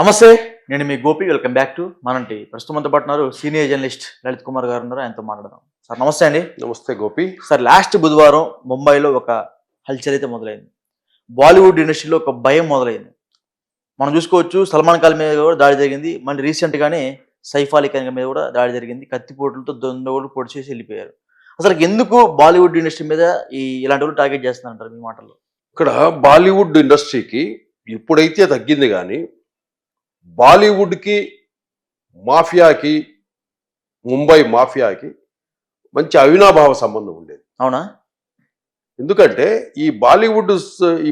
నమస్తే, నేను మీ గోపి. వెల్కమ్ బ్యాక్ టు మనంటి. ప్రస్తుతం అంతా పట్టున్నారు సీనియర్ జర్నలిస్ట్ లలిత్ కుమార్ గారు ఉన్నారు. ఆయనతో మాట్లాడదాం. సార్ నమస్తే అండి. నమస్తే గోపి. సార్, లాస్ట్ బుధవారం ముంబైలో ఒక హల్చల్ అయితే మొదలైంది. బాలీవుడ్ ఇండస్ట్రీలో ఒక భయం మొదలైంది. మనం చూసుకోవచ్చు, సల్మాన్ ఖాన్ మీద కూడా దాడి జరిగింది. మళ్ళీ రీసెంట్గానే సైఫ్ అలీ ఖాన్ మీద కూడా దాడి జరిగింది. కత్తిపోట్లతో దొండోడు పొడి చేసి వెళ్ళిపోయారు. అసలు ఎందుకు బాలీవుడ్ ఇండస్ట్రీ మీద ఇలాంటి వాళ్ళు టార్గెట్ చేస్తున్నారంటారు మీ మాటల్లో? ఇక్కడ బాలీవుడ్ ఇండస్ట్రీకి ఇప్పుడైతే తగ్గింది, కానీ బాలీవుడ్కి మాఫియాకి, ముంబై మాఫియాకి మంచి అవినాభావ సంబంధం ఉండేది. అవునా? ఎందుకంటే ఈ బాలీవుడ్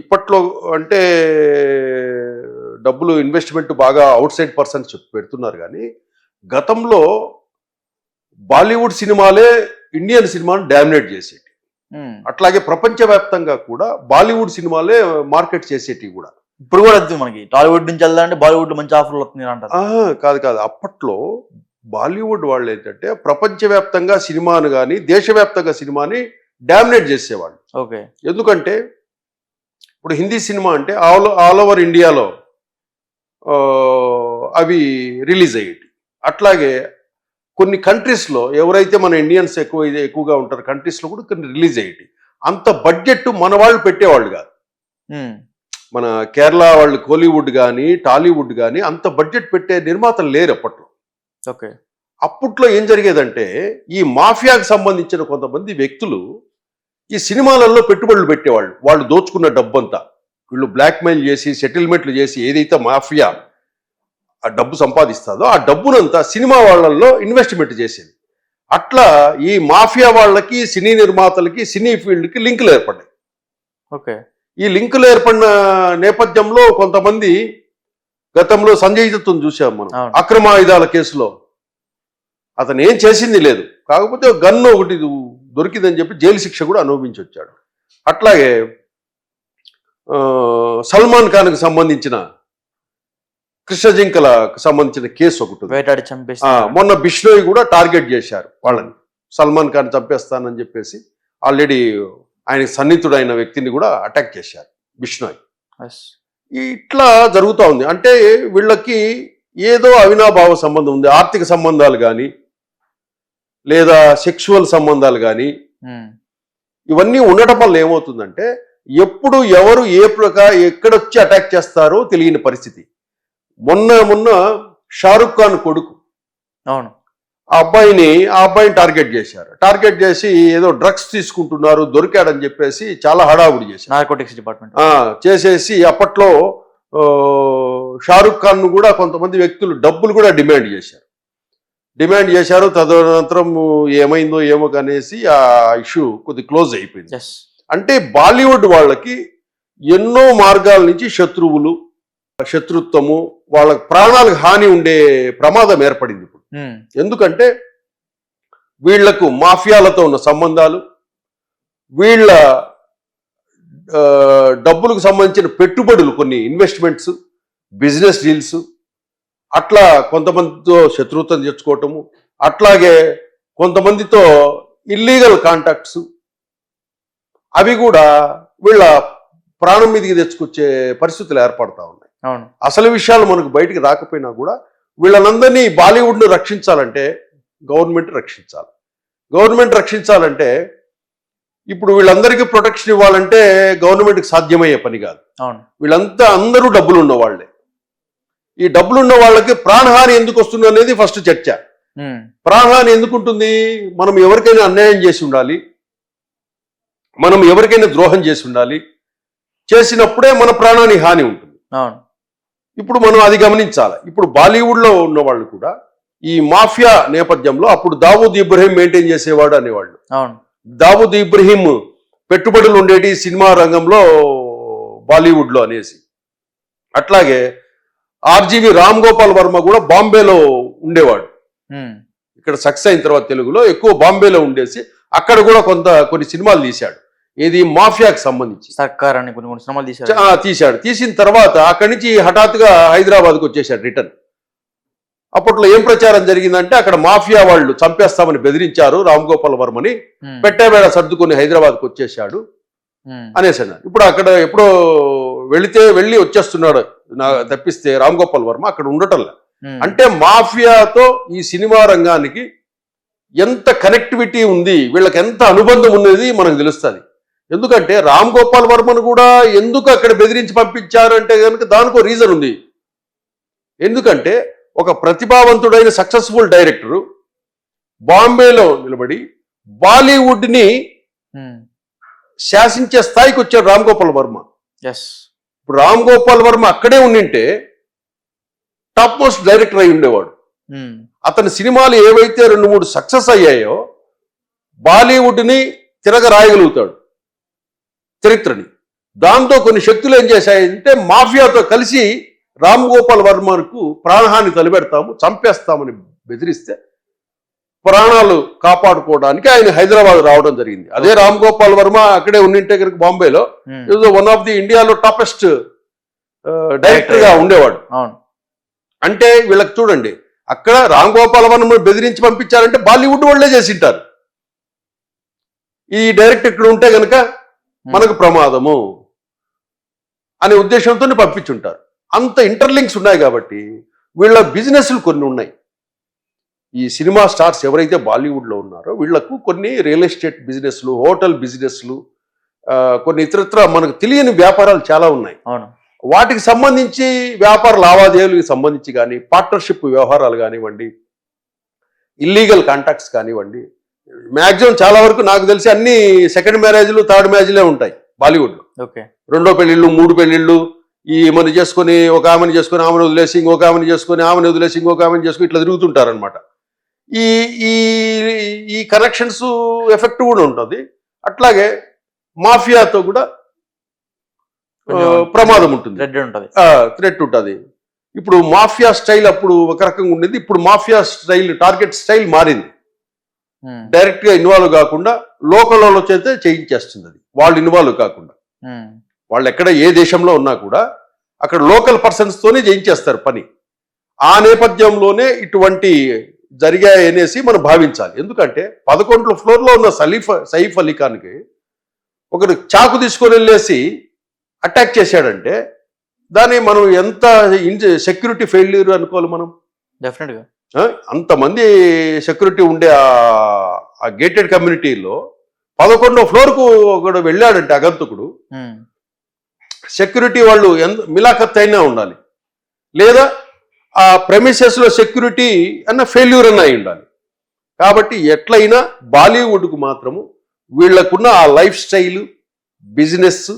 ఇప్పట్లో అంటే డబ్బులు ఇన్వెస్ట్మెంట్ బాగా అవుట్ సైడ్ పర్సన్స్ పెడుతున్నారు, కానీ గతంలో బాలీవుడ్ సినిమాలే ఇండియన్ సినిమాను డామినేట్ చేసేటి. అట్లాగే ప్రపంచవ్యాప్తంగా కూడా బాలీవుడ్ సినిమాలే మార్కెట్ చేసేటివి కూడా. ఇప్పుడు కూడా వద్దు, మనకి టాలీవుడ్ నుంచి వెళ్దామంటే బాలీవుడ్ మంచి ఆఫర్లు వస్తున్నాయి అంటారు. కాదు, అప్పట్లో బాలీవుడ్ వాళ్ళు ఏంటంటే ప్రపంచవ్యాప్తంగా సినిమాను కానీ దేశవ్యాప్తంగా సినిమాని డామినేట్ చేసేవాళ్ళు. ఓకే. ఎందుకంటే ఇప్పుడు హిందీ సినిమా అంటే ఆల్ ఓవర్ ఇండియాలో అవి రిలీజ్ అయ్యేటి. అట్లాగే కొన్ని కంట్రీస్లో ఎవరైతే మన ఇండియన్స్ ఎక్కువగా ఉంటారు కంట్రీస్లో కూడా కొన్ని రిలీజ్ అయ్యేటి. అంత బడ్జెట్ మన వాళ్ళు పెట్టేవాళ్ళు కాదు. మన కేరళ వాళ్ళు కోలీవుడ్ కానీ టాలీవుడ్ కానీ అంత బడ్జెట్ పెట్టే నిర్మాతలు లేరు అప్పట్లో. ఓకే. అప్పట్లో ఏం జరిగేదంటే ఈ మాఫియాకు సంబంధించిన కొంతమంది వ్యక్తులు ఈ సినిమాలలో పెట్టుబడులు పెట్టేవాళ్ళు. వాళ్ళు దోచుకున్న డబ్బంతా వీళ్ళు బ్లాక్మెయిల్ చేసి సెటిల్మెంట్లు చేసి ఏదైతే మాఫియా ఆ డబ్బు సంపాదిస్తుందో ఆ డబ్బునంతా సినిమా వాళ్ళల్లో ఇన్వెస్ట్మెంట్ చేసేది. అట్లా ఈ మాఫియా వాళ్ళకి, సినీ నిర్మాతలకి, సినీ ఫీల్డ్కి లింకులు ఏర్పడ్డాయి. ఓకే. ఈ లింకులు ఏర్పడిన నేపథ్యంలో కొంతమంది గతంలో సంజయ్ దత్తును చూసాం మనం అక్రమ ఆయుధాల కేసులో. అతను ఏం చేసింది లేదు, కాకపోతే గన్ను ఒకటి దొరికిందని చెప్పి జైలు శిక్ష కూడా అనుభవించి వచ్చాడు. అట్లాగే సల్మాన్ ఖాన్కి సంబంధించిన కృష్ణజింకలకు సంబంధించిన కేసు ఒకటి మొన్న బిష్ణోయ్ కూడా టార్గెట్ చేశారు వాళ్ళని. సల్మాన్ ఖాన్ చంపేస్తానని చెప్పేసి ఆల్రెడీ ఆయన సన్నిహితుడైన వ్యక్తిని కూడా అటాక్ చేశారు బిష్ణోయ్. ఇట్లా జరుగుతూ ఉంది. అంటే వీళ్ళకి ఏదో అవినాభావ సంబంధం ఉంది. ఆర్థిక సంబంధాలు కానీ లేదా సెక్షువల్ సంబంధాలు కానీ ఇవన్నీ ఉండటం వల్ల ఏమవుతుందంటే ఎప్పుడు ఎవరు ఎక్కడొచ్చి అటాక్ చేస్తారో తెలియని పరిస్థితి. మొన్న షారుఖ్ ఖాన్ కొడుకు, అవును, ఆ అబ్బాయిని టార్గెట్ చేశారు. టార్గెట్ చేసి ఏదో డ్రగ్స్ తీసుకుంటున్నారు, దొరికాడని చెప్పేసి చాలా హడావుడి చేశారు. నార్కోటిక్స్ డిపార్ట్మెంట్ చేసేసి అప్పట్లో షారుఖ్ ఖాన్ కూడా కొంతమంది వ్యక్తులు డబ్బులు కూడా డిమాండ్ చేశారు. తదనంతరం ఏమైందో ఏమో కనేసి ఆ ఇష్యూ కొద్ది క్లోజ్ అయిపోయింది. అంటే బాలీవుడ్ వాళ్ళకి ఎన్నో మార్గాల నుంచి శత్రుత్వము, వాళ్ళ ప్రాణాలకు హాని ఉండే ప్రమాదం ఏర్పడింది ఇప్పుడు. ఎందుకంటే వీళ్లకు మాఫియాలతో ఉన్న సంబంధాలు, వీళ్ళ డబ్బులకు సంబంధించిన పెట్టుబడులు, కొన్ని ఇన్వెస్ట్మెంట్స్, బిజినెస్ డీల్స్, అట్లా కొంతమందితో శత్రుత్వం తెచ్చుకోవటము, అట్లాగే కొంతమందితో ఇల్లీగల్ కాంటాక్ట్స్, అవి కూడా వీళ్ళ ప్రాణం మీదకి తెచ్చుకొచ్చే పరిస్థితులు ఏర్పడతా ఉన్నాయి. అసలు విషయాలు మనకు బయటికి రాకపోయినా కూడా వీళ్ళనందరినీ బాలీవుడ్ను రక్షించాలంటే గవర్నమెంట్ రక్షించాలంటే ఇప్పుడు వీళ్ళందరికీ ప్రొటెక్షన్ ఇవ్వాలంటే గవర్నమెంట్కి సాధ్యమయ్యే పని కాదు. అందరూ డబ్బులు ఉన్న వాళ్ళే. ఈ డబ్బులు ఉన్న వాళ్ళకి ప్రాణహాని ఎందుకు వస్తుంది అనేది ఫస్ట్ చర్చ. ప్రాణహాని ఎందుకు ఉంటుంది? మనం ఎవరికైనా అన్యాయం చేసి ఉండాలి, మనం ఎవరికైనా ద్రోహం చేసి ఉండాలి, చేసినప్పుడే మన ప్రాణానికి హాని ఉంటుంది. ఇప్పుడు మనం అది గమనించాలి. ఇప్పుడు బాలీవుడ్లో ఉన్న వాళ్ళు కూడా ఈ మాఫియా నేపథ్యంలో అప్పుడు దావూద్ ఇబ్రహీం మెయింటైన్ చేసేవాడు అనేవాళ్ళు. దావూద్ ఇబ్రహీం పెట్టుబడులు ఉండేటి సినిమా రంగంలో బాలీవుడ్లో అనేసి. అట్లాగే ఆర్జీవి రామ్ గోపాల్ వర్మ కూడా బాంబేలో ఉండేవాడు. ఇక్కడ సక్సెస్ అయిన తర్వాత తెలుగులో ఎక్కువ బాంబేలో ఉండేసి అక్కడ కూడా కొన్ని సినిమాలు తీశాడు. ఏది మాఫియాకి సంబంధించి సర్కార్ అని కొన్ని సినిమాలు తీశాడు. తీసిన తర్వాత అక్కడి నుంచి హఠాత్తుగా హైదరాబాద్కు వచ్చేసాడు రిటర్న్. అప్పట్లో ఏం ప్రచారం జరిగిందంటే అక్కడ మాఫియా వాళ్ళు చంపేస్తామని బెదిరించారు రామ్ గోపాల్ వర్మని, పెట్టేవేళ సర్దుకొని హైదరాబాద్కు వచ్చేసాడు అనేసి అన్నారు. ఇప్పుడు అక్కడ ఎప్పుడో వెళ్ళి వచ్చేస్తున్నాడు తప్పిస్తే రామ్ గోపాల్ వర్మ అక్కడ ఉండటంలే. ఉమ్, అంటే మాఫియాతో ఈ సినిమా రంగానికి ఎంత కనెక్టివిటీ ఉంది, వీళ్ళకి ఎంత అనుబంధం ఉన్నది మనకు తెలుస్తుంది. ఎందుకంటే రామ్ గోపాల్ వర్మను కూడా ఎందుకు అక్కడ బెదిరించి పంపించారంటే కనుక దానికో రీజన్ ఉంది. ఎందుకంటే ఒక ప్రతిభావంతుడైన సక్సెస్ఫుల్ డైరెక్టరు బాంబేలో నిలబడి బాలీవుడ్ని ఉమ్, శాసించే స్థాయికి వచ్చాడు రామ్ గోపాల్ వర్మ. ఎస్, ఇప్పుడు రామ్ గోపాల్ వర్మ అక్కడే ఉండింటే టాప్ మోస్ట్ డైరెక్టర్ అయి ఉండేవాడు. ఉమ్, అతని సినిమాలు ఏవైతే 2-3 సక్సెస్ అయ్యాయో బాలీవుడ్ని రాయగలుగుతాడు చరిత్రని. దాంతో కొన్ని శక్తులు ఏం చేశాయంటే మాఫియాతో కలిసి రామ్ గోపాల్ వర్మకు ప్రాణహాని తలపెడతాము, చంపేస్తామని బెదిరిస్తే ప్రాణాలు కాపాడుకోవడానికి ఆయన హైదరాబాద్ రావడం జరిగింది. అదే రామ్ గోపాల్ వర్మ అక్కడే ఉండింటే కనుక బాంబేలో వన్ ఆఫ్ ది ఇండియాలో టాపెస్ట్ డైరెక్టర్ గా ఉండేవాడు. అవును, అంటే వీళ్ళకి చూడండి, అక్కడ రామ్ గోపాల్ వర్మ బెదిరించి పంపించారంటే బాలీవుడ్ వాళ్ళే చేసింటారు. ఈ డైరెక్టర్ ఇక్కడ ఉంటే కనుక మనకు ప్రమాదము అనే ఉద్దేశంతో పంపించుంటారు. అంత ఇంటర్లింక్స్ ఉన్నాయి కాబట్టి వీళ్ళ బిజినెస్లు కొన్ని ఉన్నాయి. ఈ సినిమా స్టార్స్ ఎవరైతే బాలీవుడ్లో ఉన్నారో వీళ్లకు కొన్ని రియల్ ఎస్టేట్ బిజినెస్లు, హోటల్ బిజినెస్లు, కొన్ని ఇతరత్ర మనకు తెలియని వ్యాపారాలు చాలా ఉన్నాయి. అవును, వాటికి సంబంధించి వ్యాపార లావాదేవీలకు సంబంధించి కానీ, పార్ట్నర్షిప్ వ్యవహారాలు కానివ్వండి, ఇల్లీగల్ కాంటాక్ట్స్ కానివ్వండి, మ్యాక్సిమం చాలా వరకు నాకు తెలిసి అన్ని సెకండ్ మ్యారేజ్లు, థర్డ్ మ్యారేజ్లే ఉంటాయి బాలీవుడ్లో. ఓకే, 2వ పెళ్ళిళ్ళు, 3 పెళ్ళిళ్ళు, ఈ మన చేసుకొని ఒక ఆమెను చేసుకొని ఆమెను వదిలేసి ఇంకొక ఆమెను చేసుకొని ఆమెను వదిలేసి ఇంకొక ఆమెను చేసుకొని ఇట్లా తిరుగుతుంటారనమాట. ఈ ఈ ఈ కనెక్షన్స్ ఎఫెక్ట్ కూడా ఉంటుంది. అట్లాగే మాఫియాతో కూడా ప్రమాదం ఉంటుంది, థ్రెట్ ఉంటుంది. ఇప్పుడు మాఫియా స్టైల్ అప్పుడు ఒక రకంగా ఉండేది, ఇప్పుడు మాఫియా స్టైల్ టార్గెట్ స్టైల్ మారింది. డైరెక్ట్ గా ఇన్వాల్వ్ కాకుండా లోకల్ వాళ్ళ చేతే చేయించేస్తుంది. అది వాళ్ళు ఇన్వాల్వ్ కాకుండా, వాళ్ళు ఎక్కడ ఏ దేశంలో ఉన్నా కూడా అక్కడ లోకల్ పర్సన్స్ తోనే చేయించేస్తారు పని. ఆ నేపథ్యంలోనే ఇటువంటి జరిగాయనేసి మనం భావించాలి. ఎందుకంటే 11వ ఫ్లోర్లో ఉన్న సైఫ్ అలీ ఖాన్కి ఒకరు చాకు తీసుకొని వెళ్ళేసి అటాక్ చేశాడంటే దాన్ని మనం ఎంత సెక్యూరిటీ ఫెయిల్యూర్ అనుకోవాలి మనం. డెఫినెట్ గా అంతమంది సెక్యూరిటీ ఉండే ఆ గేటెడ్ కమ్యూనిటీలో 11వ ఫ్లోర్కు ఒకడు వెళ్ళాడంటే అగంతకుడు, సెక్యూరిటీ వాళ్ళు మిలాఖత్ అయినా ఉండాలి, లేదా ఆ ప్రెమిసెస్ లో సెక్యూరిటీ అన్న ఫెయిల్యూర్ అన్న అయి ఉండాలి. కాబట్టి ఎట్లయినా బాలీవుడ్కు మాత్రము వీళ్లకున్న ఆ లైఫ్ స్టైల్, బిజినెస్,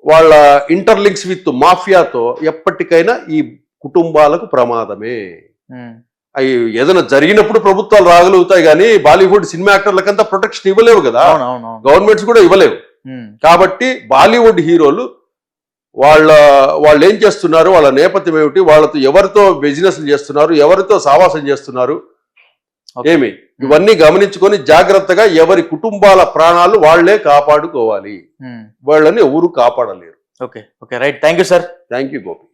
వాళ్ళ ఇంటర్లింక్స్ విత్ మాఫియాతో ఎప్పటికైనా ఈ కుటుంబాలకు ప్రమాదమే. అవి ఏదైనా జరిగినప్పుడు ప్రభుత్వాలు రాగలుగుతాయి కానీ బాలీవుడ్ సినిమా యాక్టర్లకంతా ప్రొటెక్షన్ ఇవ్వలేవు కదా, గవర్నమెంట్స్ కూడా ఇవ్వలేవు. కాబట్టి బాలీవుడ్ హీరోలు వాళ్ళు ఏం చేస్తున్నారు, వాళ్ళ నేపథ్యం ఏమిటి, వాళ్ళతో ఎవరితో బిజినెస్ చేస్తున్నారు, ఎవరితో సావాసం చేస్తున్నారు, ఏమి ఇవన్నీ గమనించుకొని జాగ్రత్తగా ఎవరి కుటుంబాల ప్రాణాలు వాళ్లే కాపాడుకోవాలి. వాళ్ళని ఎవరు కాపాడలేరు. Okay, right. Thank you sir. Thank you Gopi.